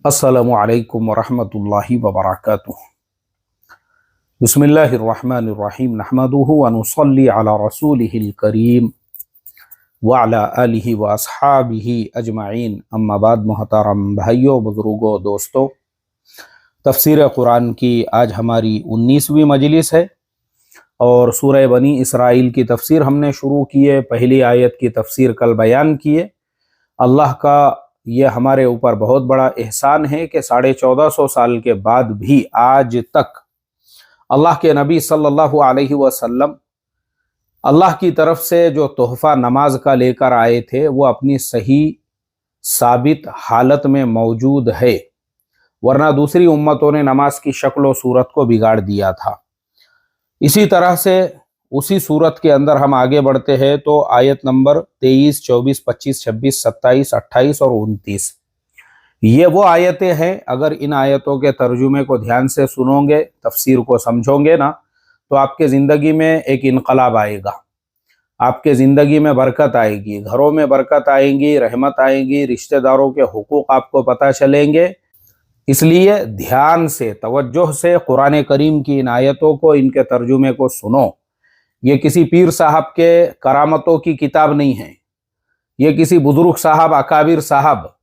अस्सलामु अलैकुम वरहमतुल्लाहि वबरकातुह। बिस्मिल्लाहिर्रहमानिर्रहीम नहमदुहु व नुसल्ली अला रसूलिहिल करीम व अला आलिहि व अस्हाबिहि अजमाइन। अम्मा बाद, मोहतरम भाइयों, बुजुर्गों, दोस्तों, तफसीर कुरान की आज हमारी 19वीं मजलिस है और सूरह बनी इसराइल की तफसीर हमने शुरू की है। पहली आयत की तफसीर कल बयान किए। अल्लाह का ये हमारे ऊपर बहुत बड़ा एहसान है कि 1450 साल के बाद भी आज तक अल्लाह के नबी सल्लल्लाहु अलैहि वसल्लम अल्लाह की तरफ से जो तोहफ़ा नमाज का लेकर आए थे वो अपनी सही साबित हालत में मौजूद है, वरना दूसरी उम्मतों ने नमाज की शक्ल व सूरत को बिगाड़ दिया था। इसी तरह से उसी सूरत के अंदर हम आगे बढ़ते हैं तो आयत नंबर 23, 24, 25, 26, 27, 28 और 29 ये वो आयतें हैं। अगर इन आयतों के तर्जुमे को ध्यान से सुनोगे, तफसीर को समझोगे ना, तो आपके ज़िंदगी में एक इनकलाब आएगा, आपके ज़िंदगी में बरकत आएगी, घरों में बरकत आएगी, रहमत आएगी, रिश्तेदारों के हुकूक आपको पता चलेंगे। इसलिए ध्यान से, तवज्जो से कुरान करीम की इन आयतों को, इनके तर्जुमे को सुनो। ये किसी पीर साहब के करामतों की किताब नहीं है, ये किसी बुजुर्ग साहब, अकाबिर साहब,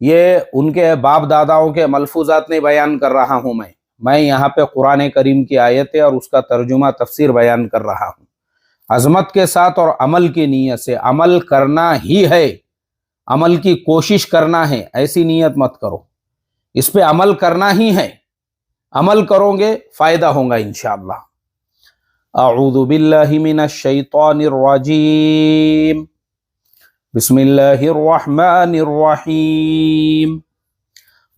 ये उनके बाप दादाओं के मलफूजात नहीं बयान कर रहा हूँ मैं यहाँ पे कुरान करीम की आयतें और उसका तर्जुमा तफसीर बयान कर रहा हूँ। अजमत के साथ और अमल की नीयत से, अमल करना ही है, अमल की कोशिश करना है, ऐसी नीयत मत करो, इस पे अमल करना ही है। अमल करोगे फायदा होगा इंशाअल्लाह। अऊज़ु बिल्लाहि मिनश शैतानिर रजीम। बिस्मिल्लाहिर्रहमानिर्रहीम।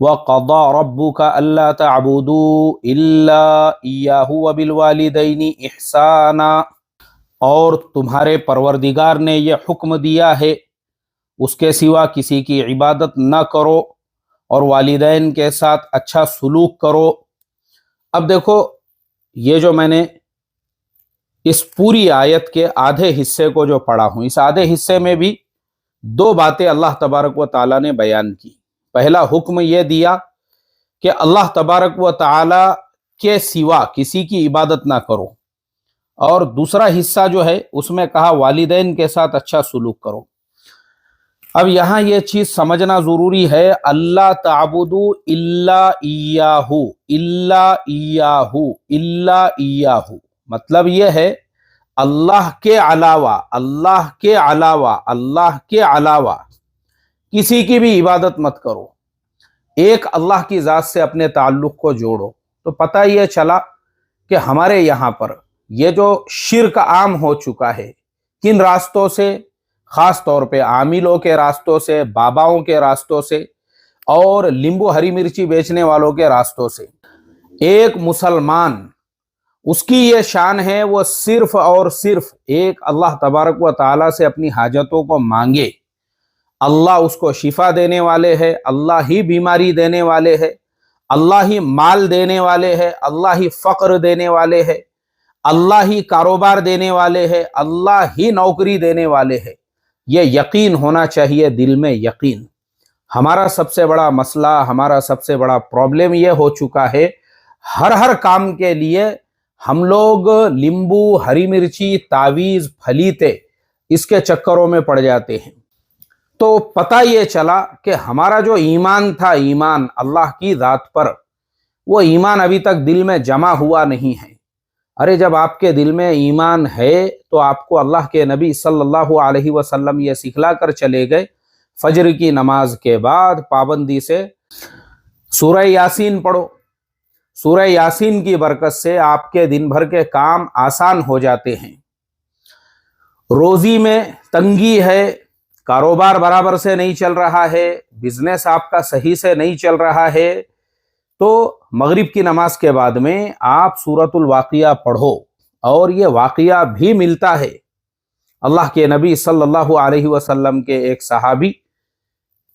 व क़ज़ा रब्बुका अल्ला तअबुदू इल्ला इय्याहु व बिल वालिदैनि इहसाना। और तुम्हारे परवरदिगार ने यह हुक्म दिया है उसके सिवा किसी की इबादत न करो और वालिदैन के साथ अच्छा सुलूक करो। अब देखो, ये जो मैंने इस पूरी आयत के आधे हिस्से को जो पढ़ा हूं, इस आधे हिस्से में भी दो बातें अल्लाह तबारक व ताला ने बयान की। पहला हुक्म यह दिया कि अल्लाह तबारक व ताला के सिवा किसी की इबादत ना करो, और दूसरा हिस्सा जो है उसमें कहा वालिदैन के साथ अच्छा सुलूक करो। अब यहां यह चीज समझना जरूरी है, अल्लाह ताबुदू इल्ला इय्याहू, इल्ला इय्याहू, इल्ला इय्याहू, मतलब यह है अल्लाह के अलावा, अल्लाह के अलावा, अल्लाह के अलावा किसी की भी इबादत मत करो। एक अल्लाह की ज़ात से अपने ताल्लुक़ को जोड़ो। तो पता यह चला कि हमारे यहाँ पर यह जो शिर्क आम हो चुका है, किन रास्तों से, ख़ास तौर पे आमिलों के रास्तों से, बाबाओं के रास्तों से और नींबू हरी मिर्ची बेचने वालों के रास्तों से। एक मुसलमान, उसकी ये शान है, वो सिर्फ और सिर्फ एक अल्लाह तबारक व ताला से अपनी हाजतों को मांगे। अल्लाह उसको शिफा देने वाले हैं, अल्लाह ही बीमारी देने वाले हैं, अल्लाह ही माल देने वाले हैं, अल्लाह ही फ़क्र देने वाले हैं, अल्लाह ही कारोबार देने वाले हैं, अल्लाह ही नौकरी देने वाले हैं। ये यकीन होना चाहिए, दिल में यकीन। हमारा सबसे बड़ा मसला, हमारा सबसे बड़ा प्रॉब्लम यह हो चुका है, हर काम के लिए हम लोग नींबू हरी मिर्ची, तावीज़, फलीते, इसके चक्करों में पड़ जाते हैं। तो पता ये चला कि हमारा जो ईमान था, ईमान अल्लाह की ज़ात पर, वो ईमान अभी तक दिल में जमा हुआ नहीं है। अरे जब आपके दिल में ईमान है तो आपको अल्लाह के नबी सल्लल्लाहु अलैहि वसल्लम ये सिखला कर चले गए, फजर की नमाज के बाद पाबंदी से सूरह यासीन पढ़ो। सूरह यासीन की बरकत से आपके दिन भर के काम आसान हो जाते हैं। रोजी में तंगी है, कारोबार बराबर से नहीं चल रहा है, बिजनेस आपका सही से नहीं चल रहा है, तो मगरिब की नमाज के बाद में आप सूरतुल वाक़िया पढ़ो। और ये वाक़िया भी मिलता है, अल्लाह के नबी सल्लल्लाहु अलैहि वसल्लम के एक सहाबी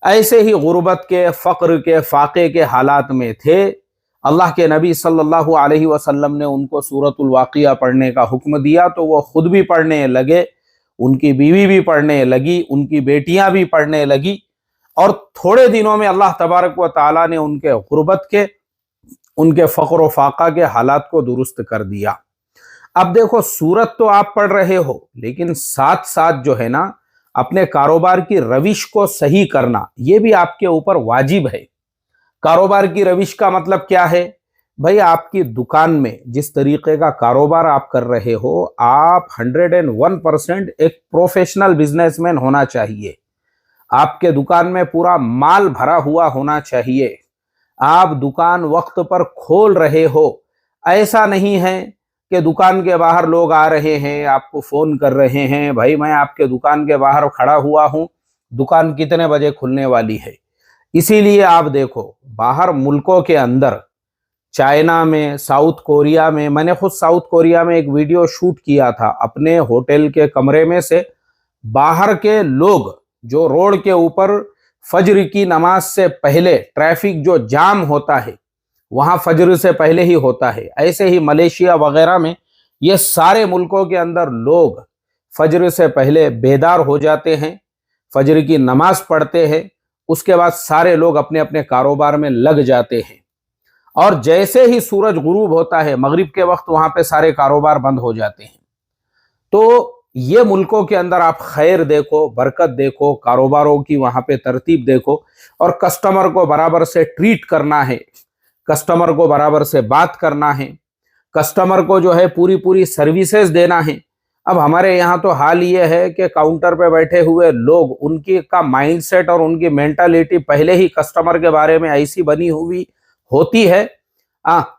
ऐसे ही गुर्बत के, फ़क्र के, फाक़े के हालात में थे। अल्लाह के नबी सल्लल्लाहु अलैहि वसल्लम ने उनको सूरतुल वाक़िया पढ़ने का हुक्म दिया तो वो खुद भी पढ़ने लगे, उनकी बीवी भी पढ़ने लगी, उनकी बेटियां भी पढ़ने लगी। और थोड़े दिनों में अल्लाह तबारक व ताला ने उनके गुर्बत के, उनके फक्र व फाका के हालात को दुरुस्त कर दिया। अब देखो, सूरत तो आप पढ़ रहे हो, लेकिन साथ साथ जो है ना, अपने कारोबार की रविश को सही करना यह भी आपके ऊपर वाजिब है। कारोबार की रविश का मतलब क्या है भाई? आपकी दुकान में जिस तरीके का कारोबार आप कर रहे हो, आप 101% एक प्रोफेशनल बिजनेसमैन होना चाहिए। आपके दुकान में पूरा माल भरा हुआ होना चाहिए। आप दुकान वक्त पर खोल रहे हो, ऐसा नहीं है कि दुकान के बाहर लोग आ रहे हैं, आपको फोन कर रहे हैं, भाई मैं आपके दुकान के बाहर खड़ा हुआ हूं, दुकान कितने बजे खुलने वाली है। इसीलिए आप देखो, बाहर मुल्कों के अंदर, चाइना में, साउथ कोरिया में, मैंने खुद साउथ कोरिया में एक वीडियो शूट किया था, अपने होटल के कमरे में से बाहर के लोग जो रोड के ऊपर फजर की नमाज से पहले ट्रैफिक जो जाम होता है, वहां फजर से पहले ही होता है। ऐसे ही मलेशिया वगैरह में, ये सारे मुल्कों के अंदर लोग फजर से पहले बेदार हो जाते हैं, फजर की नमाज पढ़ते हैं, उसके बाद सारे लोग अपने अपने कारोबार में लग जाते हैं। और जैसे ही सूरज गुरूब होता है मगरिब के वक्त, वहां पे सारे कारोबार बंद हो जाते हैं। तो ये मुल्कों के अंदर आप खैर देखो, बरकत देखो, कारोबारों की वहां पे तरतीब देखो, और कस्टमर को बराबर से ट्रीट करना है, कस्टमर को बराबर से बात करना है, कस्टमर को जो है पूरी पूरी सर्विसेज देना है। अब हमारे यहाँ तो हाल ये है कि काउंटर पे बैठे हुए लोग, उनकी का माइंडसेट और उनकी मेंटालिटी पहले ही कस्टमर के बारे में ऐसी बनी हुई होती है,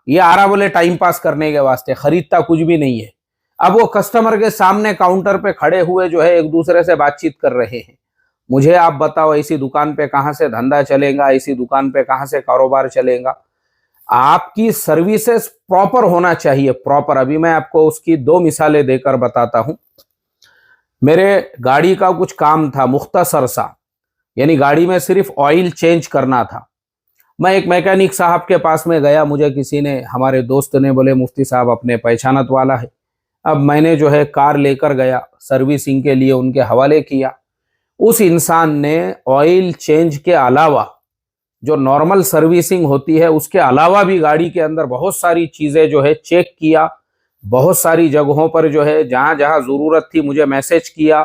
ये आ रहा बोले टाइम पास करने के वास्ते, खरीदता कुछ भी नहीं है। अब वो कस्टमर के सामने काउंटर पे खड़े हुए जो है एक दूसरे से बातचीत कर रहे हैं। मुझे आप बताओ, ऐसी दुकान पे कहां से धंधा चलेगा, ऐसी दुकान पे कहां से कारोबार चलेगा? आपकी सर्विसेज प्रॉपर होना चाहिए, प्रॉपर। अभी मैं आपको उसकी 2 मिसालें देकर बताता हूं। मेरे गाड़ी का कुछ काम था मुख्तसर सा, यानी गाड़ी में सिर्फ ऑयल चेंज करना था। मैं एक मैकेनिक साहब के पास में गया, मुझे किसी ने, हमारे दोस्त ने बोले मुफ्ती साहब अपने पहचानत वाला है। अब मैंने जो है कार लेकर गया, सर्विसिंग के लिए उनके हवाले किया। उस इंसान ने ऑयल चेंज के अलावा, जो नॉर्मल सर्विसिंग होती है उसके अलावा भी गाड़ी के अंदर बहुत सारी चीजें जो है चेक किया। बहुत सारी जगहों पर जो है जहां जहां जरूरत थी मुझे मैसेज किया,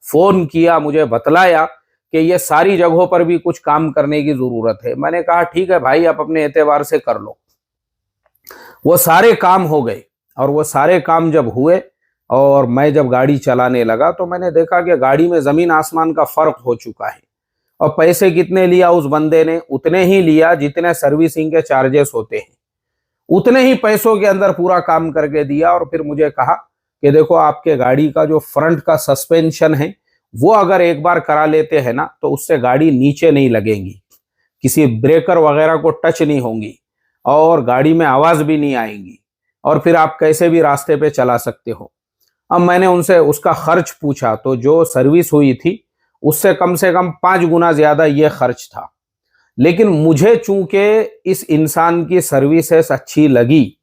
फोन किया, मुझे बतलाया कि ये सारी जगहों पर भी कुछ काम करने की जरूरत है। मैंने कहा ठीक है भाई, आप अपने एतबार से कर लो। वो सारे काम हो गए, और वो सारे काम जब हुए और मैं जब गाड़ी चलाने लगा तो मैंने देखा कि गाड़ी में जमीन आसमान का फर्क हो चुका है। और पैसे कितने लिया उस बंदे ने? उतने ही लिया जितने सर्विसिंग के चार्जेस होते हैं, उतने ही पैसों के अंदर पूरा काम करके दिया। और फिर मुझे कहा कि देखो, आपके गाड़ी का जो फ्रंट का सस्पेंशन है वो अगर एक बार करा लेते हैं ना, तो उससे गाड़ी नीचे नहीं लगेगी, किसी ब्रेकर वगैरह को टच नहीं होंगी, और गाड़ी में आवाज भी नहीं आएगी, और फिर आप कैसे भी रास्ते पे चला सकते हो। अब मैंने उनसे उसका खर्च पूछा, तो जो सर्विस हुई थी उससे कम से कम 5 गुना ज्यादा ये खर्च था। लेकिन मुझे चूंकि इस इंसान की सर्विसेज अच्छी लगी,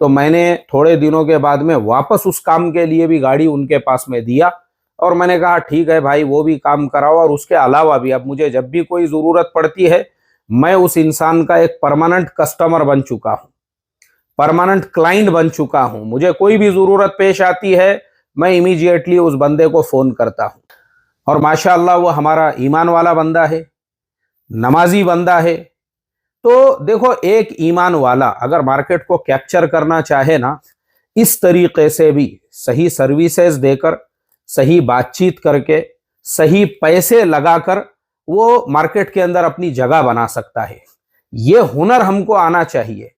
तो मैंने थोड़े दिनों के बाद में वापस उस काम के लिए भी गाड़ी उनके पास में दिया, और मैंने कहा ठीक है भाई, वो भी काम कराओ, और उसके अलावा भी अब मुझे जब भी कोई जरूरत पड़ती है, मैं उस इंसान का एक परमानेंट कस्टमर बन चुका हूं, परमानेंट क्लाइंट बन चुका हूं। मुझे कोई भी जरूरत पेश आती है, मैं इमीडिएटली उस बंदे को फोन करता हूं। और माशाअल्लाह वो हमारा ईमान वाला बंदा है, नमाजी बंदा है। तो देखो, एक ईमान वाला अगर मार्केट को कैप्चर करना चाहे ना, इस तरीके से भी सही सर्विसेज देकर, सही बातचीत करके, सही पैसे लगाकर वो मार्केट के अंदर अपनी जगह बना सकता है। ये हुनर हमको आना चाहिए।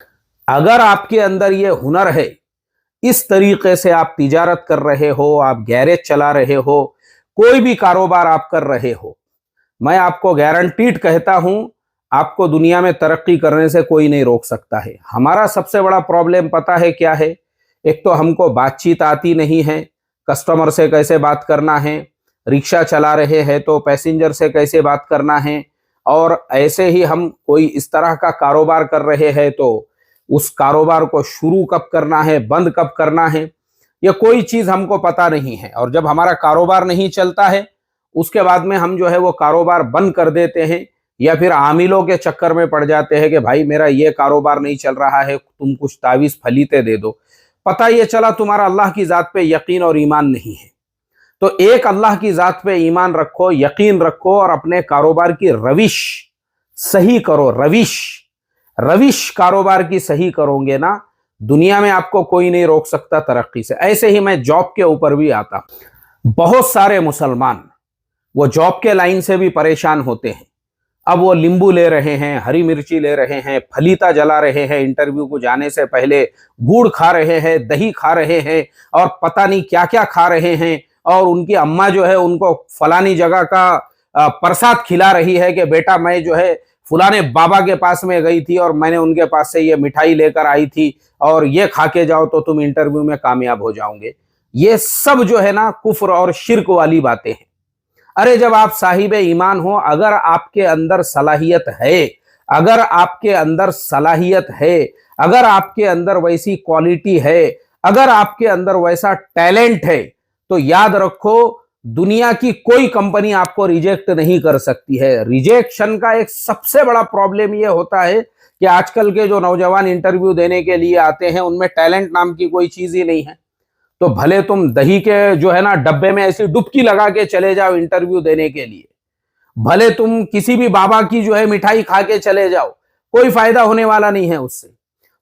अगर आपके अंदर ये हुनर है, इस तरीके से आप तिजारत कर रहे हो, आप गैरेज चला रहे हो, कोई भी कारोबार आप कर रहे हो, मैं आपको गारंटीड कहता हूं, आपको दुनिया में तरक्की करने से कोई नहीं रोक सकता है। हमारा सबसे बड़ा प्रॉब्लम पता है क्या है? एक तो हमको बातचीत आती नहीं है, कस्टमर से कैसे बात करना है, रिक्शा चला रहे हैं तो पैसेंजर से कैसे बात करना है, और ऐसे ही हम कोई इस तरह का कारोबार कर रहे हैं तो उस कारोबार को शुरू कब करना है, बंद कब करना है, ये कोई चीज हमको पता नहीं है। और जब हमारा कारोबार नहीं चलता है, उसके बाद में हम जो है वो कारोबार बंद कर देते हैं, या फिर आमिलों के चक्कर में पड़ जाते हैं कि भाई मेरा ये कारोबार नहीं चल रहा है, तुम कुछ तावीज फलीते दे दो। पता ये चला तुम्हारा अल्लाह की जात पे यकीन और ईमान नहीं है। तो एक अल्लाह की जात पे ईमान रखो, यकीन रखो, और अपने कारोबार की रविश सही करो। रविश कारोबार की सही करोगे ना, दुनिया में आपको कोई नहीं रोक सकता तरक्की से। ऐसे ही मैं जॉब के ऊपर भी आता। बहुत सारे मुसलमान वो जॉब के लाइन से भी परेशान होते हैं। अब वो नींबू ले रहे हैं, हरी मिर्ची ले रहे हैं, फलीता जला रहे हैं, इंटरव्यू को जाने से पहले गुड़ खा रहे हैं, दही खा रहे हैं, और पता नहीं क्या क्या खा रहे हैं। और उनकी अम्मा जो है उनको फलानी जगह का प्रसाद खिला रही है कि बेटा मैं जो है फुलाने बाबा के पास में गई थी और मैंने उनके पास से ये मिठाई लेकर आई थी, और ये खा के जाओ तो तुम इंटरव्यू में कामयाब हो जाओगे। ये सब जो है ना कुफ्र और शिर्क वाली बातें हैं। अरे जब आप साहिब ईमान हो, अगर आपके अंदर सलाहियत है, अगर आपके अंदर सलाहियत है, अगर आपके अंदर वैसी क्वालिटी है, अगर आपके अंदर वैसा टैलेंट है, तो याद रखो दुनिया की कोई कंपनी आपको रिजेक्ट नहीं कर सकती है। रिजेक्शन का एक सबसे बड़ा प्रॉब्लम यह होता है कि आजकल के जो नौजवान इंटरव्यू देने के लिए आते हैं उनमें टैलेंट नाम की कोई चीज ही नहीं है। तो भले तुम दही के जो है ना डब्बे में ऐसी डुबकी लगा के चले जाओ इंटरव्यू देने के लिए, भले तुम किसी भी बाबा की जो है मिठाई खा के चले जाओ, कोई फायदा होने वाला नहीं है उससे।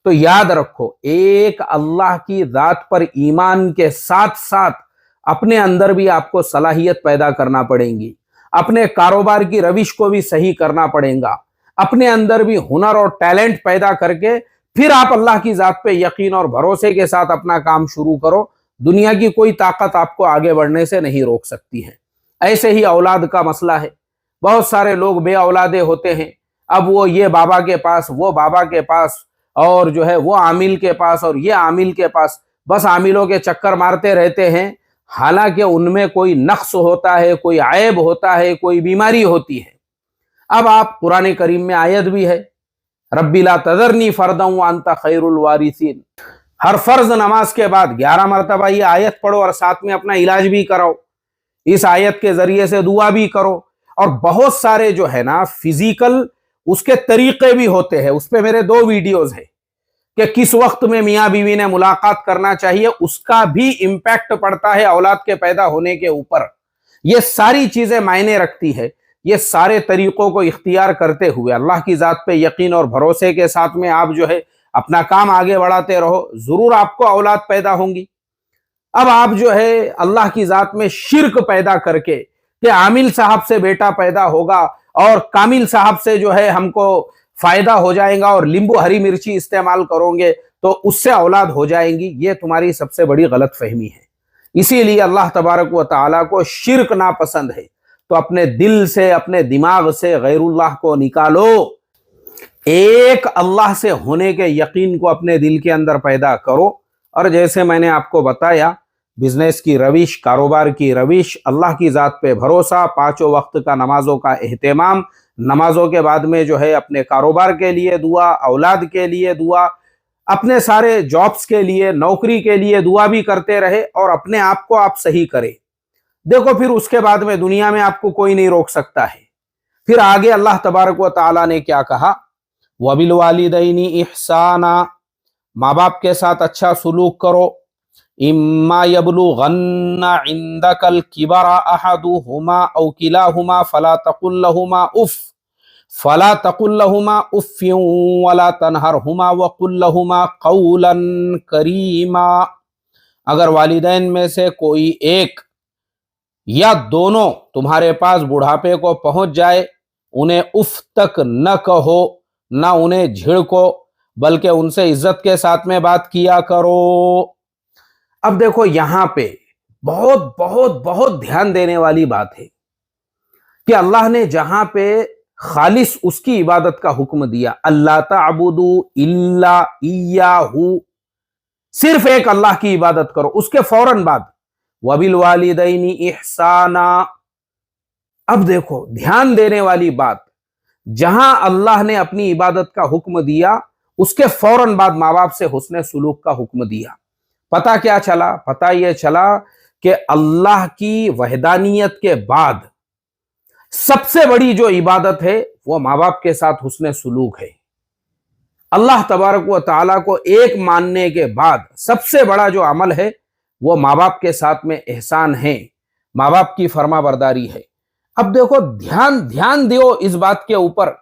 तो याद रखो, एक अल्लाह की जात पर ईमान के साथ साथ अपने अंदर भी आपको सलाहियत पैदा करना पड़ेगी, अपने कारोबार की रविश को भी सही करना पड़ेगा, अपने अंदर भी हुनर और टैलेंट पैदा करके फिर आप अल्लाह की जात पे यकीन और भरोसे के साथ अपना काम शुरू करो। दुनिया की कोई ताकत आपको आगे बढ़ने से नहीं रोक सकती है। ऐसे ही औलाद का मसला है। बहुत सारे लोग बे औलादे होते हैं। अब वो ये बाबा के पास, वो बाबा के पास, और जो है वो आमिल के पास और ये आमिल के पास, बस आमिलों के चक्कर मारते रहते हैं। हालांकि उनमें कोई नक्स होता है, कोई ऐब होता है, कोई बीमारी होती है। अब आप कुरान करीम में आयत भी है, रब्बी ला तज़रनी फर्दन व अंता खैरुल वारिसीन। हर फर्ज नमाज के बाद 11 मरतबा ये आयत पढ़ो और साथ में अपना इलाज भी कराओ। इस आयत के जरिए से दुआ भी करो। और बहुत सारे जो है ना फिजिकल उसके तरीके भी होते हैं। उस पे मेरे 2 वीडियोस है कि किस वक्त में मियाँ बीवी ने मुलाकात करना चाहिए, उसका भी इंपैक्ट पड़ता है औलाद के पैदा होने के ऊपर। ये सारी चीजें मायने रखती है। ये सारे तरीकों को इख्तियार करते हुए अल्लाह की जात पे यकीन और भरोसे के साथ में आप जो है अपना काम आगे बढ़ाते रहो, जरूर आपको औलाद पैदा होंगी। अब आप जो है अल्लाह की जात में शिर्क पैदा करके कि आमिल साहब से बेटा पैदा होगा और कामिल साहब से जो है हमको फायदा हो जाएगा और नींबू हरी मिर्ची इस्तेमाल करोगे तो उससे औलाद हो जाएंगी, ये तुम्हारी सबसे बड़ी गलत फहमी है। इसीलिए अल्लाह तबारक व तआला को शिर्क नापसंद है। तो अपने दिल से, अपने दिमाग से गैरुल्लाह को निकालो। एक अल्लाह से होने के यकीन को अपने दिल के अंदर पैदा करो। और जैसे मैंने आपको बताया, बिजनेस की रविश, कारोबार की रविश, अल्लाह की जात पे भरोसा, 5 वक्त का नमाजों का एहतमाम, नमाजों के बाद में जो है अपने कारोबार के लिए दुआ, औलाद के लिए दुआ, अपने सारे जॉब्स के लिए, नौकरी के लिए दुआ भी करते रहे और अपने आप को आप सही करें। देखो फिर उसके बाद में दुनिया में आपको कोई नहीं रोक सकता है। फिर आगे अल्लाह तबारक व तआला ने क्या कहा, वबिल वालिदैनी इहसाना, माँ बाप के साथ अच्छा सलूक करो। इम्मा यबलुगन्ना इंदकल किबरा अहदुहुमा औ किलाहुमा फला तकुल लहुमा उफ्फिन वला तनहरहुमा वकुल लहुमा कौलन करीमा। अगर वालिदैन में से कोई एक या दोनों तुम्हारे पास बुढ़ापे को पहुंच जाए, उन्हें उफ तक न कहो, ना उन्हें झिड़को, बल्कि उनसे इज्जत के साथ में बात किया करो। अब देखो यहां पे बहुत बहुत बहुत ध्यान देने वाली बात है कि अल्लाह ने जहां पे खालिस उसकी इबादत का हुक्म दिया, अल्लाह ताबुदू इल्ला इय्याहू, सिर्फ एक अल्लाह की इबादत करो, उसके फौरन बाद वबिल वालिदैनी इहसाना। अब देखो ध्यान देने वाली बात, जहां अल्लाह ने अपनी इबादत का हुक्म दिया उसके फौरन बाद माँ बाप से हुस्ने सुलूक का हुक्म दिया। पता क्या चला? पता यह चला कि अल्लाह की वहदानियत के बाद सबसे बड़ी जो इबादत है वो माँ बाप के साथ हुस्न सुलूक है। अल्लाह तबारक व तआला को एक मानने के बाद सबसे बड़ा जो अमल है वो माँ बाप के साथ में एहसान है, माँ बाप की फर्मा बरदारी है। अब देखो, ध्यान ध्यान दो इस बात के ऊपर।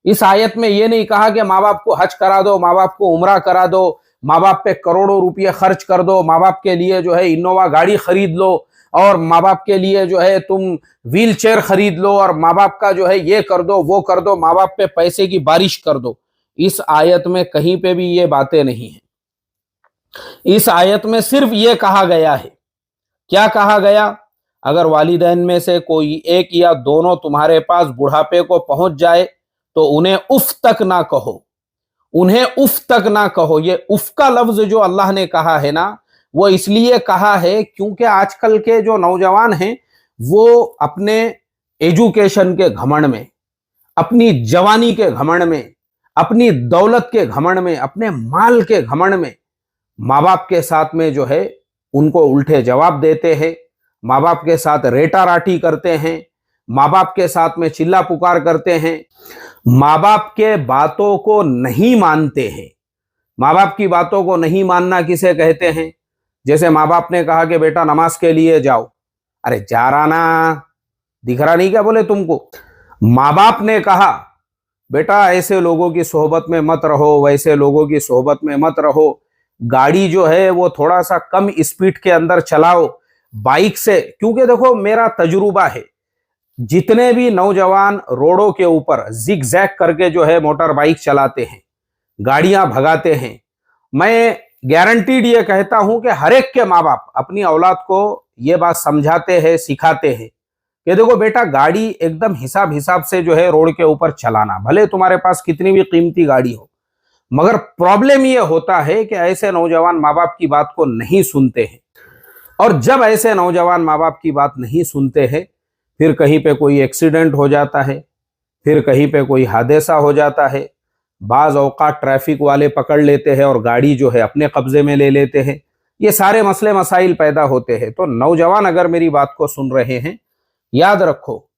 इस आयत में ये नहीं कहा कि माँ बाप को हज करा दो, माँ बाप को उमरा करा दो, माँ बाप पे करोड़ों रुपये खर्च कर दो, माँ बाप के लिए जो है इनोवा गाड़ी खरीद लो, और माँ बाप के लिए जो है तुम व्हील चेयर खरीद लो, और माँ बाप का जो है ये कर दो वो कर दो, माँ बाप पे पैसे की बारिश कर दो। इस आयत में कहीं पे भी ये बातें नहीं है। इस आयत में सिर्फ ये कहा गया है, क्या कहा गया? अगर वालिदैन में से कोई एक या दोनों तुम्हारे पास बुढ़ापे को पहुंच जाए तो उन्हें उफ तक ना कहो, उन्हें उफ तक ना कहो। ये उफ का लफ्ज जो अल्लाह ने कहा है ना, वो इसलिए कहा है क्योंकि आजकल के जो नौजवान हैं वो अपने एजुकेशन के घमंड में, अपनी जवानी के घमंड में, अपनी दौलत के घमंड में, अपने माल के घमंड में माँ बाप के साथ में जो है उनको उल्टे जवाब देते हैं, माँ बाप के साथ रेटा राटी करते हैं, माँ बाप के साथ में चिल्ला पुकार करते हैं, माँ बाप के बातों को नहीं मानते हैं। माँ बाप की बातों को नहीं मानना किसे कहते हैं? जैसे माँ बाप ने कहा कि बेटा नमाज के लिए जाओ, अरे जा रहा ना, दिख रहा नहीं क्या बोले तुमको? माँ बाप ने कहा बेटा ऐसे लोगों की सोहबत में मत रहो, वैसे लोगों की सोहबत में मत रहो, गाड़ी जो है वो थोड़ा सा कम स्पीड के अंदर चलाओ बाइक से। क्योंकि देखो, मेरा तजुर्बा है, जितने भी नौजवान रोडों के ऊपर जिग जैग करके जो है मोटर बाइक चलाते हैं, गाड़ियां भगाते हैं, मैं गारंटीड ये कहता हूं कि हर एक के माँ बाप अपनी औलाद को ये बात समझाते हैं, सिखाते हैं कि देखो बेटा, गाड़ी एकदम हिसाब हिसाब से जो है रोड के ऊपर चलाना, भले तुम्हारे पास कितनी भी कीमती गाड़ी हो। मगर प्रॉब्लम ये होता है कि ऐसे नौजवान माँ बाप की बात को नहीं सुनते हैं, और जब ऐसे नौजवान माँ बाप की बात नहीं सुनते हैं, फिर कहीं पे कोई एक्सीडेंट हो जाता है, फिर कहीं पे कोई हादसा हो जाता है, बाज औकात ट्रैफिक वाले पकड़ लेते हैं और गाड़ी जो है अपने कब्जे में ले लेते हैं। ये सारे मसले मसाइल पैदा होते हैं। तो नौजवान अगर मेरी बात को सुन रहे हैं, याद रखो,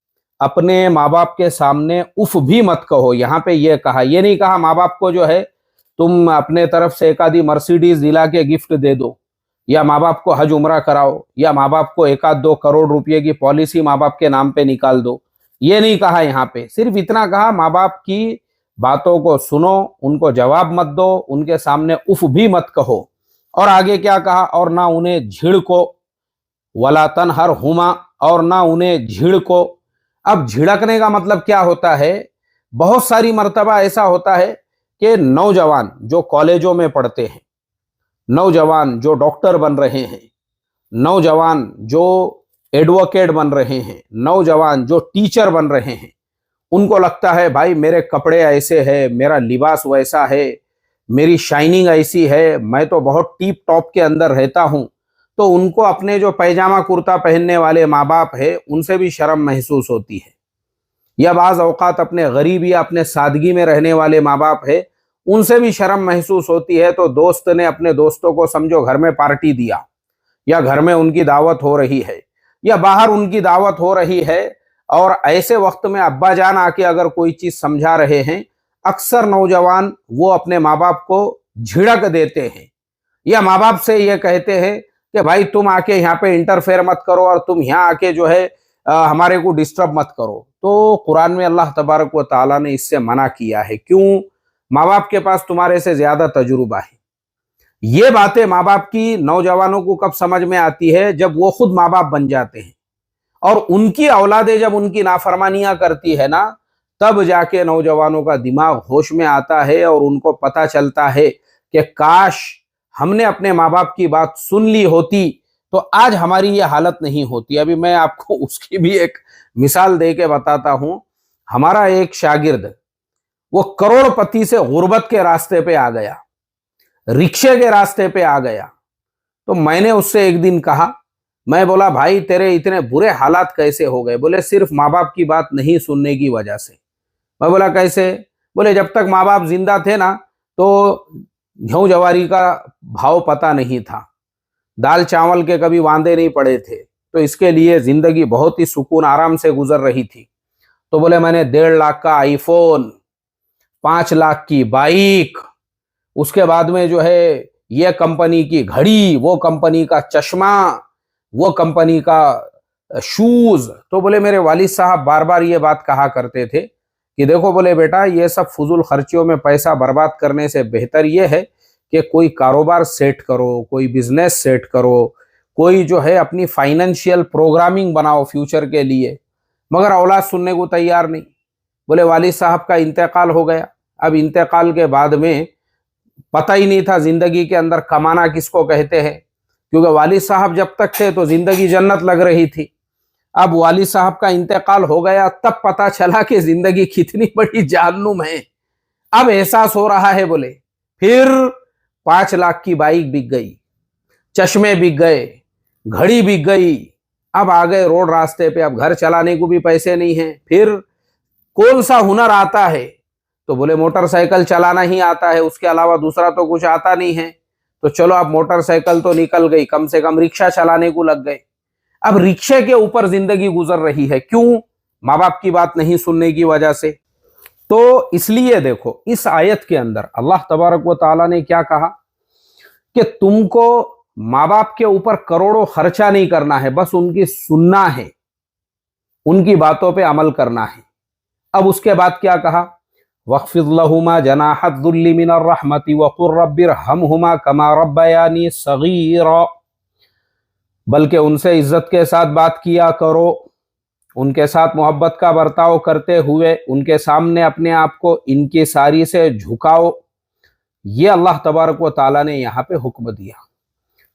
अपने माँ बाप के सामने उफ भी मत कहो। यहाँ पे ये कहा, ये नहीं कहा माँ बाप को जो है तुम अपने तरफ से एक आधी मर्सिडीज दिला के गिफ्ट दे दो, या माँ बाप को हज उमरा कराओ, या माँ बाप को 1-2 करोड़ रुपए की पॉलिसी माँ बाप के नाम पे निकाल दो। ये नहीं कहा यहाँ पे, सिर्फ इतना कहा माँ बाप की बातों को सुनो, उनको जवाब मत दो, उनके सामने उफ भी मत कहो। और आगे क्या कहा? और ना उन्हें झिड़को, वला तनहर हुमा, और ना उन्हें झिड़को। अब झिड़कने का मतलब क्या होता है? बहुत सारी मर्तबा ऐसा होता है कि नौजवान जो कॉलेजों में पढ़ते हैं, नौजवान जो डॉक्टर बन रहे हैं, नौजवान जो एडवोकेट बन रहे हैं, नौजवान जो टीचर बन रहे हैं, उनको लगता है भाई मेरे कपड़े ऐसे हैं, मेरा लिबास वैसा है, मेरी शाइनिंग ऐसी है, मैं तो बहुत टीप टॉप के अंदर रहता हूं। तो उनको अपने जो पैजामा कुर्ता पहनने वाले माँ बाप है उनसे भी शर्म महसूस होती है, या बाज़ औकात अपने गरीब या अपने सादगी में रहने वाले माँ बाप है उनसे भी शर्म महसूस होती है। तो दोस्त ने अपने दोस्तों को समझो घर में पार्टी दिया, या घर में उनकी दावत हो रही है, या बाहर उनकी दावत हो रही है, और ऐसे वक्त में अब्बा जान आके अगर कोई चीज समझा रहे हैं, अक्सर नौजवान वो अपने माँ बाप को झिड़क देते हैं, या माँ बाप से ये कहते हैं कि भाई तुम आके यहाँ पे इंटरफेयर मत करो, और तुम यहाँ आके जो है हमारे को डिस्टर्ब मत करो। तो कुरान में अल्लाह तबारक व ताला ने इससे मना किया है। क्यों? माँ बाप के पास तुम्हारे से ज्यादा तजुर्बा है। ये बातें माँ बाप की नौजवानों को कब समझ में आती है? जब वो खुद माँ बाप बन जाते हैं, और उनकी औलादें जब उनकी नाफरमानियां करती है ना, तब जाके नौजवानों का दिमाग होश में आता है और उनको पता चलता है कि काश हमने अपने माँ बाप की बात सुन ली होती तो आज हमारी ये हालत नहीं होती। अभी मैं आपको उसकी भी एक मिसाल दे के बताता हूं। हमारा एक शागिर्द वो करोड़पति से गुर्बत के रास्ते पे आ गया, रिक्शे के रास्ते पे आ गया। तो मैंने उससे एक दिन कहा, मैं बोला भाई तेरे इतने बुरे हालात कैसे हो गए? बोले सिर्फ माँ बाप की बात नहीं सुनने की वजह से। मैं बोला कैसे? बोले जब तक माँ बाप जिंदा थे ना तो गेहूं जवारी का भाव पता नहीं था, दाल चावल के कभी वांदे नहीं पड़े थे, तो इसके लिए जिंदगी बहुत ही सुकून आराम से गुजर रही थी। तो बोले मैंने 1.5 लाख का आईफोन, 5 लाख की बाइक, उसके बाद में जो है ये कंपनी की घड़ी, वो कंपनी का चश्मा, वो कंपनी का शूज। तो बोले मेरे वालिद साहब बार बार ये बात कहा करते थे कि देखो बोले बेटा, ये सब फजूल खर्चियों में पैसा बर्बाद करने से बेहतर ये है कि कोई कारोबार सेट करो, कोई बिजनेस सेट करो, कोई जो है अपनी फाइनेंशियल प्रोग्रामिंग बनाओ फ्यूचर के लिए। मगर औलाद सुनने को तैयार नहीं। बोले वालिद साहब का इंतकाल हो गया। अब इंतकाल के बाद में पता ही नहीं था जिंदगी के अंदर कमाना किसको कहते हैं, क्योंकि वालिद साहब जब तक थे तो जिंदगी जन्नत लग रही थी। अब वालिद साहब का इंतकाल हो गया, तब पता चला कि जिंदगी कितनी बड़ी जहन्नुम है। अब एहसास हो रहा है। बोले फिर 5 लाख की बाइक बिक गई, चश्मे बिक गए, घड़ी बिक गई। अब आ गए रोड रास्ते पे, अब घर चलाने को भी पैसे नहीं है। फिर कौन सा हुनर आता है? तो बोले मोटरसाइकिल चलाना ही आता है, उसके अलावा दूसरा तो कुछ आता नहीं है। तो चलो अब मोटरसाइकिल तो निकल गई, कम से कम रिक्शा चलाने को लग गए। अब रिक्शे के ऊपर जिंदगी गुजर रही है। क्यों? माँ बाप की बात नहीं सुनने की वजह से। तो इसलिए देखो इस आयत के अंदर अल्लाह तबारक व तआला ने क्या कहा कि तुमको माँ बाप के ऊपर करोड़ों खर्चा नहीं करना है, बस उनकी सुनना है, उनकी बातों पे अमल करना है। अब उसके बाद क्या कहा? वख्फिद लहुमा जनाहद्दुल्ली मिनर रहमति वकुर रब्बिरहमहुमा कमा रब्बयानी सगीरा। बल्कि उनसे इज्जत के साथ बात किया करो, उनके साथ मोहब्बत का बर्ताव करते हुए उनके सामने अपने आप को इनकी सारी से झुकाओ। ये अल्लाह तबारक व तआला ने यहाँ पे हुक्म दिया।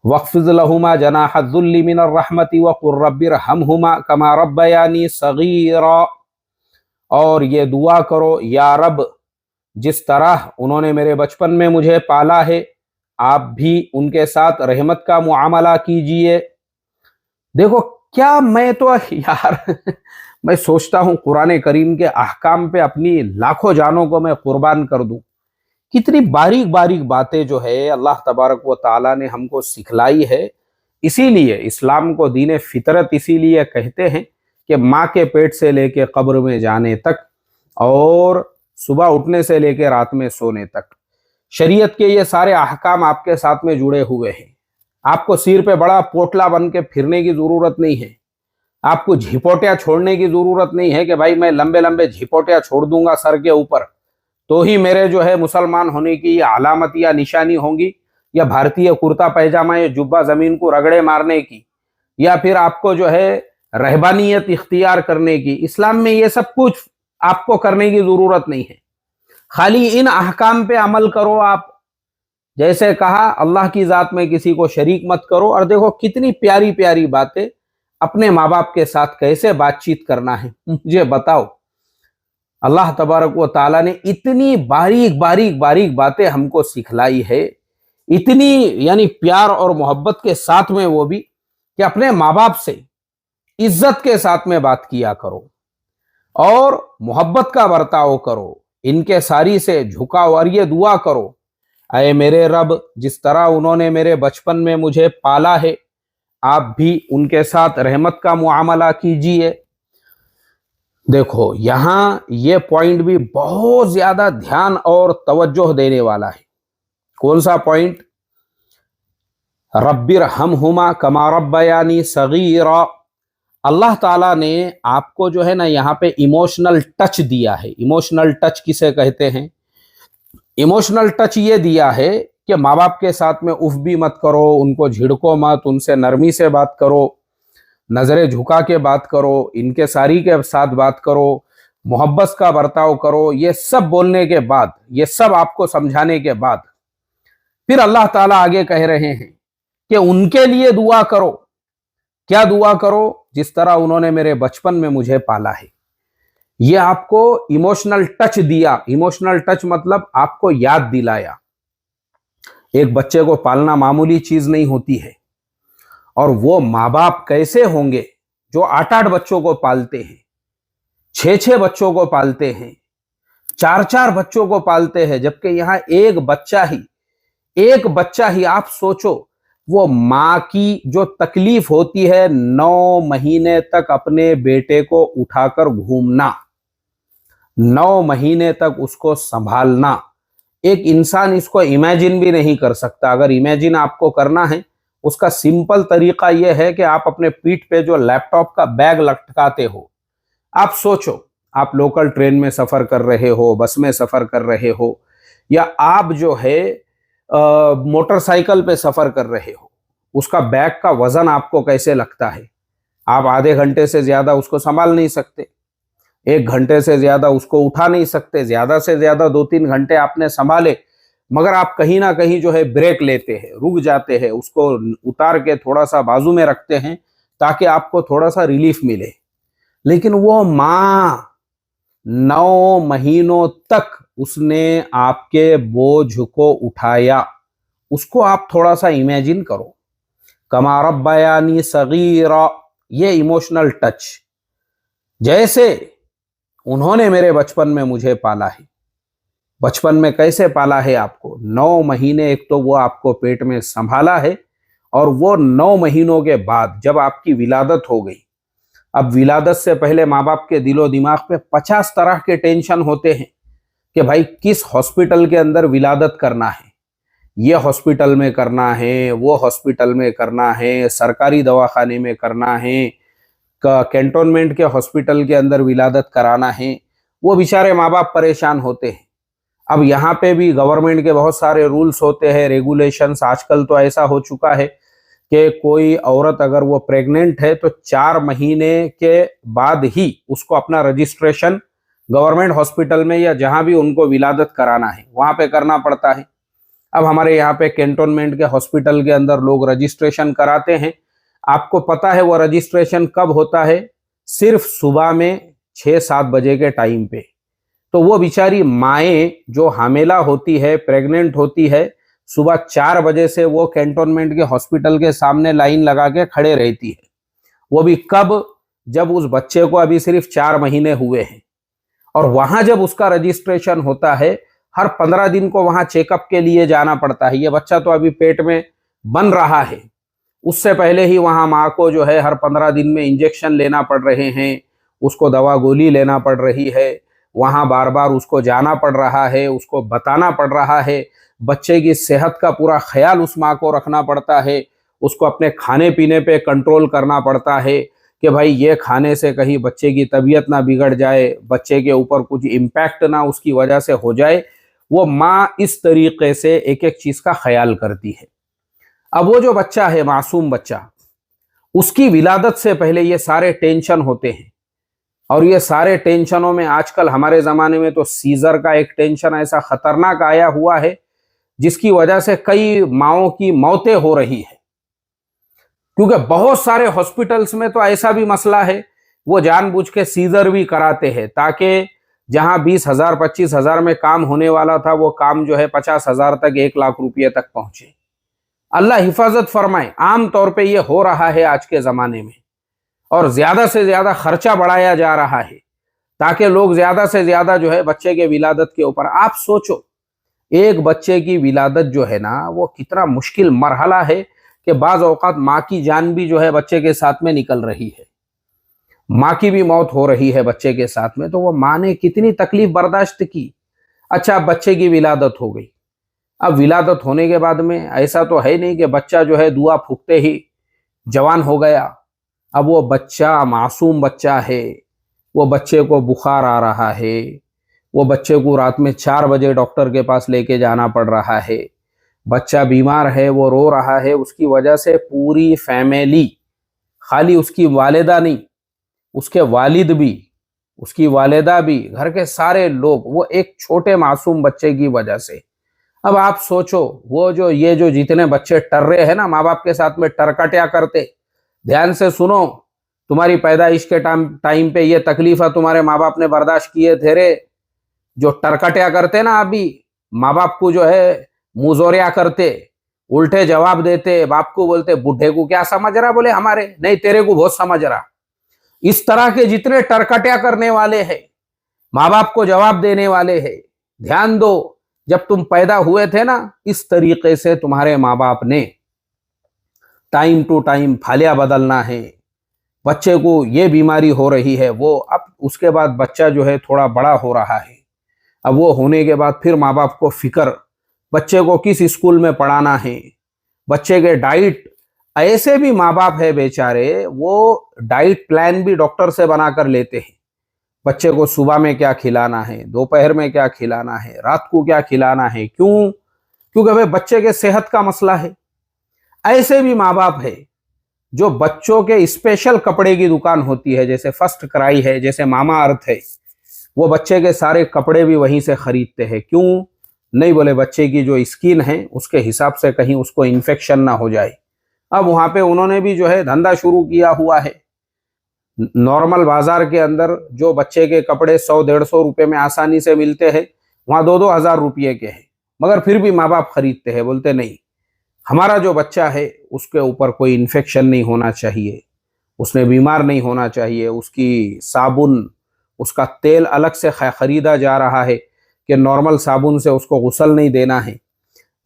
वख्फिद लहुमा जनाहद्दुल्ली मिनर रहमति वकुर रब्बिरहमहुमा कमा रब्बयानी सगीरा। और ये दुआ करो, या रब, जिस तरह उन्होंने मेरे बचपन में मुझे पाला है, आप भी उनके साथ रहमत का मुआमला कीजिए। देखो क्या, मैं तो यार मैं सोचता हूं कुरान करीम के अहकाम पे अपनी लाखों जानों को मैं कुर्बान कर दूं। कितनी बारीक बारीक बातें जो है अल्लाह तबारक व तआला ने हमको सिखलाई है। इसीलिए इस्लाम को दीन फितरत इसीलिए कहते हैं कि माँ के पेट से लेके कब्र में जाने तक और सुबह उठने से लेके रात में सोने तक शरीयत के ये सारे अहकाम आपके साथ में जुड़े हुए हैं। आपको सिर पे बड़ा पोटला बन के फिरने की जरूरत नहीं है। आपको झिपोटिया छोड़ने की जरूरत नहीं है कि भाई मैं लंबे लंबे झिपोटिया छोड़ दूंगा सर के ऊपर तो ही मेरे जो है मुसलमान होने की अलामत या निशानी होंगी, या भारतीय कुर्ता पैजामा या जुब्बा जमीन को रगड़े मारने की, या फिर आपको जो है रहबानियत इख्तियार करने की। इस्लाम में ये सब कुछ आपको करने की जरूरत नहीं है। खाली इन अहकाम पे अमल करो। आप जैसे कहा अल्लाह की जात में किसी को शरीक मत करो। और देखो कितनी प्यारी प्यारी बातें, अपने माँ बाप के साथ कैसे बातचीत करना है मुझे बताओ। अल्लाह तबारक व तआला ने इतनी बारीक बारीक बारीक बातें हमको सिखलाई है, इतनी यानी प्यार और मोहब्बत के साथ में, वो भी कि अपने माँ बाप से इज्जत के साथ में बात किया करो और मोहब्बत का बर्ताव करो, इनके सारी से झुकाओ और ये दुआ करो, अय मेरे रब, जिस तरह उन्होंने मेरे बचपन में मुझे पाला है, आप भी उनके साथ रहमत का मुआमला कीजिए। देखो यहां ये पॉइंट भी बहुत ज्यादा ध्यान और तवज्जो देने वाला है। कौन सा पॉइंट? रब्बिरहमहुमा कमा रब्बयानी सगीरा। अल्लाह ताला ने आपको जो है ना यहाँ पे इमोशनल टच दिया है। इमोशनल टच किसे कहते हैं? इमोशनल टच ये दिया है कि माँ बाप के साथ में उफ भी मत करो, उनको झिड़को मत, उनसे नरमी से बात करो, नजरें झुका के बात करो, इनके सारी के साथ बात करो, मोहब्बत का बर्ताव करो। ये सब बोलने के बाद, ये सब आपको समझाने के बाद फिर अल्लाह ताला आगे कह रहे हैं कि उनके लिए दुआ करो। क्या दुआ करो? जिस तरह उन्होंने मेरे बचपन में मुझे पाला है। ये आपको इमोशनल टच दिया। इमोशनल टच मतलब आपको याद दिलाया। एक बच्चे को पालना मामूली चीज नहीं होती है। और वो माँ बाप कैसे होंगे जो 8-8 बच्चों को पालते हैं, 6-6 बच्चों को पालते हैं, 4-4 बच्चों को पालते हैं, जबकि यहां एक बच्चा ही आप सोचो वो माँ की जो तकलीफ होती है 9 महीने तक अपने बेटे को उठाकर घूमना, 9 महीने तक उसको संभालना, एक इंसान इसको इमेजिन भी नहीं कर सकता। अगर इमेजिन आपको करना है, उसका सिंपल तरीका यह है कि आप अपने पीठ पे जो लैपटॉप का बैग लटकाते हो, आप सोचो, आप लोकल ट्रेन में सफर कर रहे हो, बस में सफर कर रहे हो, या आप जो है मोटरसाइकिल पे सफर कर रहे हो, उसका बैग का वजन आपको कैसे लगता है? आप आधे घंटे से ज्यादा उसको संभाल नहीं सकते, 1 घंटे से ज्यादा उसको उठा नहीं सकते, ज्यादा से ज्यादा 2-3 घंटे आपने संभाले, मगर आप कहीं ना कहीं जो है ब्रेक लेते हैं, रुक जाते हैं, उसको उतार के थोड़ा सा बाजू में रखते हैं ताकि आपको थोड़ा सा रिलीफ मिले। लेकिन वो माँ 9 महीनों तक उसने आपके बोझ को उठाया, उसको आप थोड़ा सा इमेजिन करो। कमा रब्बयानी सगीरा, ये इमोशनल टच, जैसे उन्होंने मेरे बचपन में मुझे पाला है। बचपन में कैसे पाला है आपको? 9 महीने एक तो वो आपको पेट में संभाला है, और वो 9 महीनों के बाद जब आपकी विलादत हो गई, अब विलादत से पहले माँ बाप के दिलो दिमाग पे 50 तरह के टेंशन होते हैं कि भाई किस हॉस्पिटल के अंदर विलादत करना है, ये हॉस्पिटल में करना है, वो हॉस्पिटल में करना है, सरकारी दवाखाने में करना है, कैंटोनमेंट के हॉस्पिटल के अंदर विलादत कराना है। वो बेचारे माँ बाप परेशान होते हैं। अब यहाँ पे भी गवर्नमेंट के बहुत सारे रूल्स होते हैं, रेगुलेशंस। आजकल तो ऐसा हो चुका है कि कोई औरत अगर वो प्रेग्नेंट है तो 4 महीने के बाद ही उसको अपना रजिस्ट्रेशन गवर्नमेंट हॉस्पिटल में या जहां भी उनको विलादत कराना है वहां पे करना पड़ता है। अब हमारे यहाँ पे कैंटोनमेंट के हॉस्पिटल के अंदर लोग रजिस्ट्रेशन कराते हैं। आपको पता है वो रजिस्ट्रेशन कब होता है? सिर्फ सुबह में 6-7 बजे के टाइम पे। तो वो बेचारी माएँ जो हामिला होती है, प्रेग्नेंट होती है, सुबह 4 बजे से वो कैंटोनमेंट के हॉस्पिटल के सामने लाइन लगा के खड़े रहती है। वो भी कब? जब उस बच्चे को अभी सिर्फ 4 महीने हुए हैं। और वहां जब उसका रजिस्ट्रेशन होता है, हर 15 दिन को वहां चेकअप के लिए जाना पड़ता है। ये बच्चा तो अभी पेट में बन रहा है, उससे पहले ही वहां माँ को जो है हर 15 दिन में इंजेक्शन लेना पड़ रहे हैं, उसको दवा गोली लेना पड़ रही है, वहां बार बार उसको जाना पड़ रहा है, उसको बताना पड़ रहा है, बच्चे की सेहत का पूरा ख्याल उस माँ को रखना पड़ता है, उसको अपने खाने पीने पे कंट्रोल करना पड़ता है कि भाई ये खाने से कहीं बच्चे की तबीयत ना बिगड़ जाए, बच्चे के ऊपर कुछ इम्पैक्ट ना उसकी वजह से हो जाए। वो माँ इस तरीके से एक एक चीज का ख्याल करती है। अब वो जो बच्चा है, मासूम बच्चा, उसकी विलादत से पहले ये सारे टेंशन होते हैं। और ये सारे टेंशनों में आजकल हमारे जमाने में तो सीजर का एक टेंशन ऐसा खतरनाक आया हुआ है जिसकी वजह से कई माओं की मौतें हो रही है। क्योंकि बहुत सारे हॉस्पिटल्स में तो ऐसा भी मसला है, वो जानबूझ के सीजर भी कराते हैं ताकि जहां 20,000 25,000 में काम होने वाला था वो काम जो है 50,000 तक, 1 लाख रुपये तक पहुंचे। अल्लाह हिफाजत फरमाए। आम तौर पे ये हो रहा है आज के जमाने में, और ज्यादा से ज्यादा खर्चा बढ़ाया जा रहा है ताकि लोग ज्यादा से ज्यादा जो है बच्चे के विलादत के ऊपर। आप सोचो, एक बच्चे की विलादत जो है ना, वो कितना मुश्किल मरहला है कि बाज औकात माँ की जान भी जो है बच्चे के साथ में निकल रही है, माँ की भी मौत हो रही है बच्चे के साथ में। तो वो माँ ने कितनी तकलीफ बर्दाश्त की। अच्छा, बच्चे की विलादत हो गई। अब विलादत होने के बाद में ऐसा तो है नहीं कि बच्चा जो है दुआ फूकते ही जवान हो गया। अब वो बच्चा मासूम बच्चा है, वो बच्चे को बुखार आ रहा है, वो बच्चे को रात में 4 बजे डॉक्टर के पास लेके जाना पड़ रहा है, बच्चा बीमार है, वो रो रहा है। उसकी वजह से पूरी फैमिली, खाली उसकी वालिदा नहीं, उसके वालिद भी, उसकी वालिदा भी, घर के सारे लोग, वो एक छोटे मासूम बच्चे की वजह से। अब आप सोचो, वो जो ये जो जितने बच्चे टर रहे हैं ना माँ बाप के साथ में, टरकट्या करते, ध्यान से सुनो, तुम्हारी पैदाइश के टाइम पे ये तकलीफ तुम्हारे माँ बाप ने बर्दाश्त किए थे रे। जो टरकट्या करते ना अभी, माँ बाप को जो है मुजोरिया करते, उल्टे जवाब देते, बाप को बोलते बूढ़े को क्या समझ रहा, बोले हमारे नहीं तेरे को बहुत समझ रहा। इस तरह के जितने टरकट्या करने वाले हैं, माँ बाप को जवाब देने वाले हैं, ध्यान दो, जब तुम पैदा हुए थे ना, इस तरीके से तुम्हारे माँ बाप ने टाइम टू टाइम फालिया बदलना है, बच्चे को ये बीमारी हो रही है, वो अब उसके बाद बच्चा जो है थोड़ा बड़ा हो रहा है, अब वो होने के बाद फिर माँ बाप को फिक्र, बच्चे को किस स्कूल में पढ़ाना है, बच्चे के डाइट, ऐसे भी माँ बाप है बेचारे, वो डाइट प्लान भी डॉक्टर से बनाकर लेते हैं। बच्चे को सुबह में क्या खिलाना है, दोपहर में क्या खिलाना है, रात को क्या खिलाना है, क्यों? क्योंकि भाई बच्चे के सेहत का मसला है। ऐसे भी माँ बाप है जो बच्चों के स्पेशल कपड़े की दुकान होती है, जैसे फर्स्ट क्राई है, जैसे मामा अर्थ है, वो बच्चे के सारे कपड़े भी वहीं से खरीदते हैं। क्यों? नहीं, बोले बच्चे की जो स्किन है उसके हिसाब से कहीं उसको इन्फेक्शन ना हो जाए। अब वहां पे उन्होंने भी जो है धंधा शुरू किया हुआ है। नॉर्मल बाजार के अंदर जो बच्चे के कपड़े 100-150 रुपए में आसानी से मिलते हैं, वहां 2-2 हजार रुपये के हैं, मगर फिर भी माँ बाप खरीदते हैं। बोलते नहीं, हमारा जो बच्चा है उसके ऊपर कोई इन्फेक्शन नहीं होना चाहिए, उसने बीमार नहीं होना चाहिए, उसकी साबुन, उसका तेल अलग से खरीदा जा रहा है कि नॉर्मल साबुन से उसको गुसल नहीं देना है।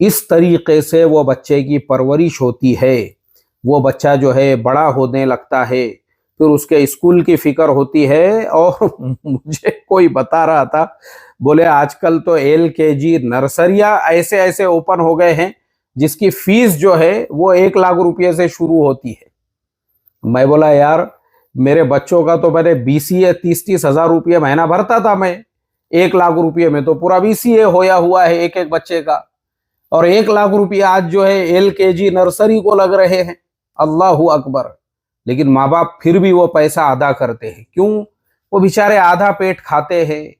इस तरीके से वो बच्चे की परवरिश होती है। वो बच्चा जो है बड़ा होने लगता है, फिर उसके स्कूल की फिक्र होती है। और मुझे कोई बता रहा था, बोले आजकल तो LKG नर्सरियां ऐसे ऐसे ओपन हो गए हैं जिसकी फीस जो है वो 1 लाख रुपये से शुरू होती है। मैं बोला यार, मेरे बच्चों का तो मैंने BCA 30-30 हजार रुपये महीना भरता था मैं, 1 लाख रुपये में तो पूरा BCA होया हुआ है एक एक बच्चे का, और 1 लाख रुपये आज जो है LKG नर्सरी को लग रहे हैं। अल्लाहू अकबर। लेकिन माँ बाप फिर भी वो पैसा अदा करते हैं। क्यों? वो बेचारे आधा पेट खाते हैं,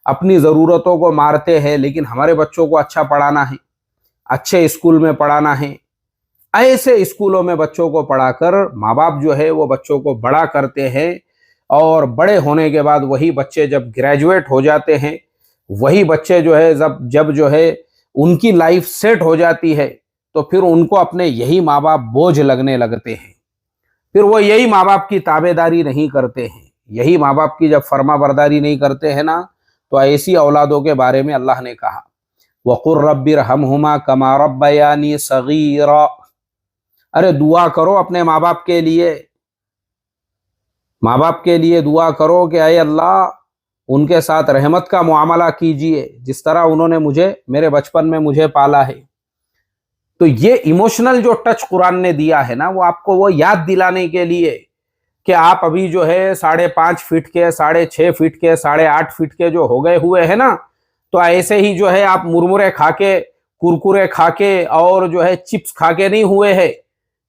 अपनी जरूरतों को मारते हैं, लेकिन हमारे बच्चों को अच्छा पढ़ाना है, अच्छे स्कूल में पढ़ाना है। ऐसे स्कूलों में बच्चों को पढ़ाकर माँ बाप जो है वो बच्चों को बड़ा करते हैं, और बड़े होने के बाद वही बच्चे जब ग्रेजुएट हो जाते हैं, वही बच्चे जो है जब जो है उनकी लाइफ सेट हो जाती है, तो फिर उनको अपने यही माँ बाप बोझ लगने लगते हैं। फिर वो यही माँ बाप की ताबेदारी नहीं करते हैं, यही माँ बाप की जब फर्मा बरदारी नहीं करते हैं ना, तो ऐसी औलादों के बारे में अल्लाह ने कहा, वक़ुर रब्बिरहमहुमा कमा रब्बयानी सगीरा। अरे दुआ करो अपने माँ बाप के लिए, माँ बाप के लिए दुआ करो कि अय अल्लाह उनके साथ रहमत का मुआमला कीजिए, जिस तरह उन्होंने मुझे मेरे बचपन में मुझे पाला है। तो ये इमोशनल जो टच कुरान ने दिया है ना, वो आपको वो याद दिलाने के लिए कि आप अभी जो है 5.5 फीट के, 6.5 फीट के, 8.5 फीट के जो हो गए हुए हैं ना, तो ऐसे ही जो है आप मुरमुरे खा के, कुरकुरे खा के और जो है चिप्स खा के नहीं हुए हैं।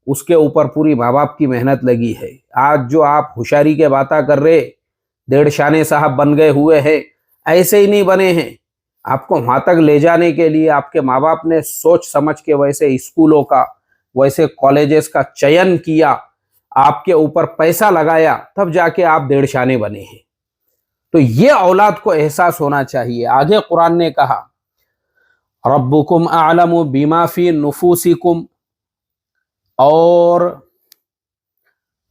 उसके ऊपर पूरी माँ बाप की मेहनत लगी है। आज जो आप होशियारी के बातें कर रहे, 1.5 शाने साहब बन गए हुए हैं, ऐसे ही नहीं बने हैं। आपको वहां तक ले जाने के लिए आपके माँ बाप ने सोच समझ के वैसे स्कूलों का, वैसे कॉलेजेस का चयन किया, आपके ऊपर पैसा लगाया, तब जाके आप 1.5 शाने बने हैं। तो ये औलाद को एहसास होना चाहिए। आगे कुरान ने कहा, रब्बुकुम अअलमु बिमा फी नुफूसिकुम, और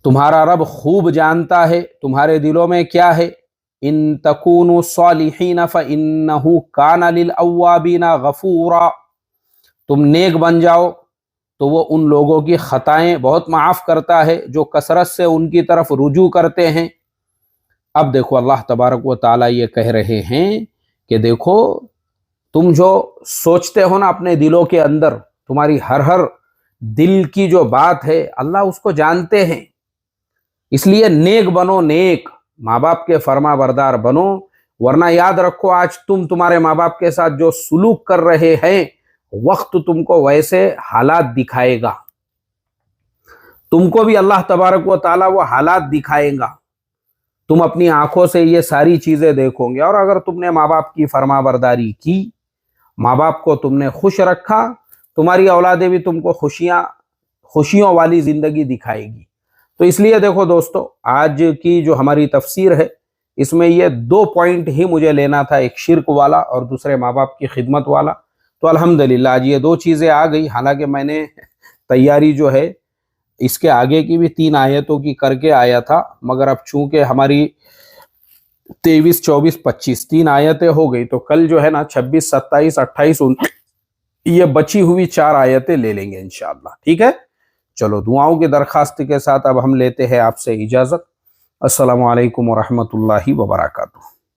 तुम्हारा रब खूब जानता है तुम्हारे दिलों में क्या है। इन तकूनु सालिहीन फइन्नहु काना लिल अव्वाबीना गफूरा, तुम नेक बन जाओ तो वो उन लोगों की खताएं बहुत माफ़ करता है जो कसरत से उनकी तरफ रुजू करते हैं। अब देखो अल्लाह तबारक व ताला ये कह रहे हैं कि देखो, तुम जो सोचते हो ना अपने दिलों के अंदर, तुम्हारी हर दिल की जो बात है अल्लाह उसको जानते हैं। इसलिए नेक बनो, नेक माँ बाप के फर्मा बरदार बनो, वरना याद रखो आज तुम तुम्हारे माँ बाप के साथ जो सुलूक कर रहे हैं, वक्त तुमको वैसे हालात दिखाएगा, तुमको भी अल्लाह तबारक व ताला वो हालात दिखाएगा। तुम अपनी आंखों से ये सारी चीजें देखोगे, और अगर तुमने माँ बाप की फर्मा बरदारी की, माँ बाप को तुमने खुश रखा, तुम्हारी औलादें भी तुमको खुशियों वाली जिंदगी दिखाएगी। तो इसलिए देखो दोस्तों, आज की जो हमारी तफसीर है, इसमें ये 2 पॉइंट ही मुझे लेना था, एक शिर्क वाला और दूसरे माँ बाप की खिदमत वाला। तो अल्हम्दुलिल्लाह आज ये 2 चीज़ें आ गई। हालांकि मैंने तैयारी जो है इसके आगे की भी 3 आयतों की करके आया था, मगर अब चूंकि हमारी 23, 24, 25 3 आयतें हो गई, तो कल जो है ना 26, 27, 28, 29 ये बची हुई 4 आयतें ले लेंगे इंशाअल्लाह। ठीक है, चलो दुआओं की दरखास्त के साथ अब हम लेते हैं आपसे इजाज़त। अस्सलामु अलैकुम व रहमतुल्लाहि व बरकातुहू।